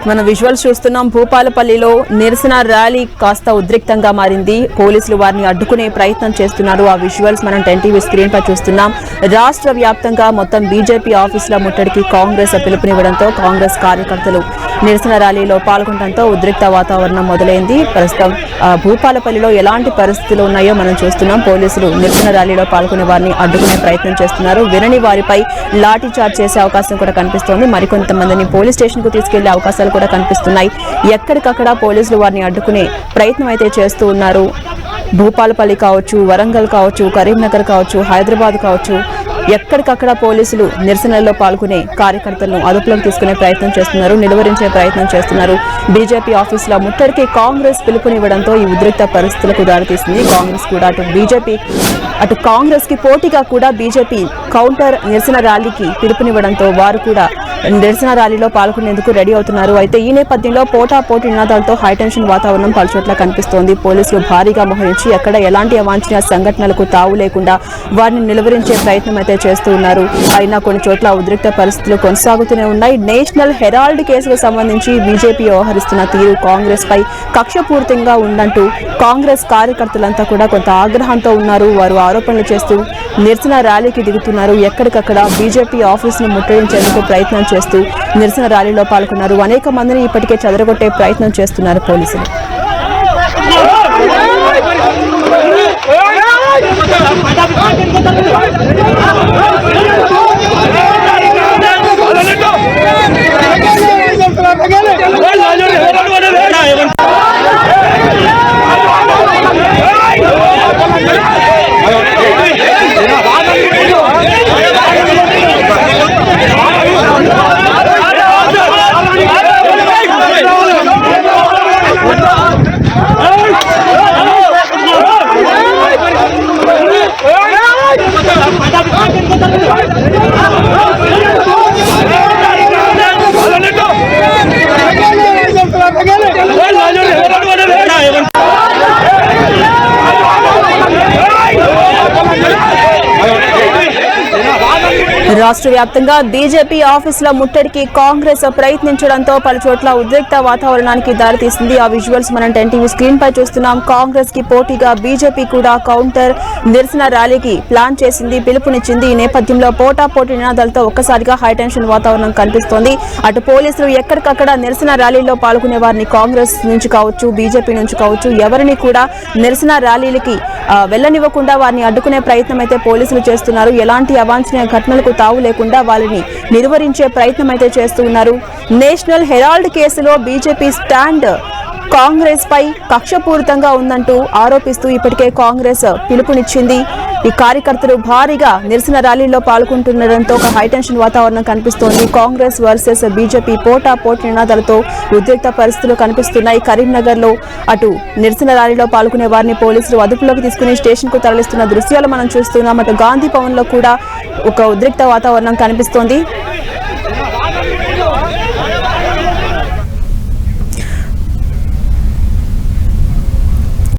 మనం విజువల్స్ చూస్తున్నాం. భూపాలపల్లిలో నిరసన ర్యాలీ కాస్త ఉద్రిక్తంగా మారింది. పోలీసులు వారిని అడ్డుకునే ప్రయత్నం చేస్తున్నారు. ఆ విజువల్స్ మనం 10 టీవీ స్క్రీన్ పై చూస్తున్నాం. రాష్ట్ర వ్యాప్తంగా మొత్తం బీజేపీ ఆఫీసుల ముట్టడికి కాంగ్రెస్ పిలుపునివ్వడంతో కాంగ్రెస్ కార్యకర్తలు నిరసన ర్యాలీలో పాల్గొనడంతో ఉద్రిక్త వాతావరణం మొదలైంది. ప్రస్తుతం భూపాలపల్లిలో ఎలాంటి పరిస్థితులు ఉన్నాయో మనం చూస్తున్నాం. పోలీసులు నిరసన ర్యాలీలో పాల్గొనే వారిని అడ్డుకునే ప్రయత్నం చేస్తున్నారు. వినని వారిపై లాఠీ చార్జ్ చేసే అవకాశం కూడా కనిపిస్తోంది. మరికొంతమందిని పోలీస్ స్టేషన్ కు తీసుకెళ్లే అవకాశాలు కూడా కనిపిస్తున్నాయి. ఎక్కడికక్కడ పోలీసులు వారిని అడ్డుకునే ప్రయత్నం అయితే చేస్తూ ఉన్నారు. భూపాలపల్లి కావచ్చు, వరంగల్ కావచ్చు, కరీంనగర్ కావచ్చు, హైదరాబాద్ కావచ్చు, ఎక్కడికక్కడ పోలీసులు నిరసనల్లో పాల్గొనే కార్యకర్తలను అదుపులోకి తీసుకునే ప్రయత్నం చేస్తున్నారు, నిలువరించే ప్రయత్నం చేస్తున్నారు. బీజేపీ ఆఫీసుల ముట్టడికి కాంగ్రెస్ పిలుపునివ్వడంతో ఈ ఉద్రిక్త పరిస్థితులకు దారితీసింది. కాంగ్రెస్ కూడా అటు కాంగ్రెస్ కి పోటీగా కూడా బీజేపీ కౌంటర్ నిరసన ర్యాలీకి పిలుపునివ్వడంతో వారు కూడా నిరసన ర్యాలీలో పాల్గొనేందుకు రెడీ అవుతున్నారు. అయితే ఈ నేపథ్యంలో పోటాపోటీ నినాదాలతో హైటెన్షన్ వాతావరణం పలుచోట్ల కనిపిస్తోంది. పోలీసులు భారీగా మోహరించి ఎక్కడ ఎలాంటి అవాంఛనీయ సంఘటనలకు తావు లేకుండా వారిని నిలువరించే ప్రయత్నం అయితే చేస్తూ ఉన్నారు. అయినా కొన్ని చోట్ల ఉద్రిక్త పరిస్థితులు కొనసాగుతూనే ఉన్నాయి. నేషనల్ హెరాల్డ్ కేసుకు సంబంధించి బీజేపీ వ్యవహరిస్తున్న తీరు కాంగ్రెస్ పై కక్షపూరితంగా ఉందంటూ కాంగ్రెస్ కార్యకర్తలంతా కూడా కొంత ఆగ్రహంతో ఉన్నారు. వారు ఆరోపణలు చేస్తూ నిరసన ర్యాలీకి దిగుతున్నారు. ఎక్కడికక్కడ బీజేపీ ఆఫీసును ముట్టడించేందుకు ప్రయత్నం చేస్తూ నిరసన ర్యాలీలో పాల్గొన్నారు. అనేక మందిని ఇప్పటికే చెదరగొట్టే ప్రయత్నం చేస్తున్నారు పోలీసులు. రాష్ట్ర వ్యాప్తంగా బీజేపీ ఆఫీసుల ముట్టడికి కాంగ్రెస్ ప్రయత్నించడంతో పలుచోట్ల ఉద్రిక్త వాతావరణానికి దారితీసింది. ఆ విజువల్స్ మనం 10 టీవీ స్క్రీన్ పై చూస్తున్నాం. కాంగ్రెస్ కి పోటీగా బీజేపీ కూడా కౌంటర్ నిరసన ర్యాలీకి ప్లాన్ చేసింది, పిలుపునిచ్చింది. ఈ నేపథ్యంలో పోటాపోటీ నినాదాలతో ఒక్కసారిగా హైటెన్షన్ వాతావరణం కనిపిస్తోంది. అటు పోలీసులు ఎక్కడికక్కడ నిరసన ర్యాలీలో పాల్గొనే వారిని కాంగ్రెస్ నుంచి కావచ్చు, బీజేపీ నుంచి కావచ్చు, ఎవరిని కూడా నిరసన ర్యాలీలకి వెళ్లనివ్వకుండా వారిని అడ్డుకునే ప్రయత్నం అయితే పోలీసులు చేస్తున్నారు. ఎలాంటి అవాంఛనీయ ఘటనలకు తావు లేకుండా వాళ్ళని నిర్వహించే ప్రయత్నం అయితే చేస్తున్నారు. నేషనల్ హెరాల్డ్ కేసులో బీజేపీ స్టాండ్ కాంగ్రెస్ పై కక్షపూరితంగా ఉందంటూ ఆరోపిస్తూ ఇప్పటికే కాంగ్రెస్ పిలుపునిచ్చింది. ఈ కార్యకర్తలు భారీగా నిరసన ర్యాలీలో పాల్గొంటుండడంతో ఒక హైటెన్షన్ వాతావరణం కనిపిస్తోంది. కాంగ్రెస్ వర్సెస్ బీజేపీ పోటాపోటీ నినాదాలతో ఉద్రిక్త పరిస్థితులు కనిపిస్తున్నాయి. కరీంనగర్ లో అటు నిరసన ర్యాలీలో పాల్గొనే వారిని పోలీసులు అదుపులోకి తీసుకుని స్టేషన్ కు తరలిస్తున్న దృశ్యాలు మనం చూస్తున్నాం. అటు గాంధీ భవన్ లో కూడా ఒక ఉద్రిక్త వాతావరణం కనిపిస్తోంది.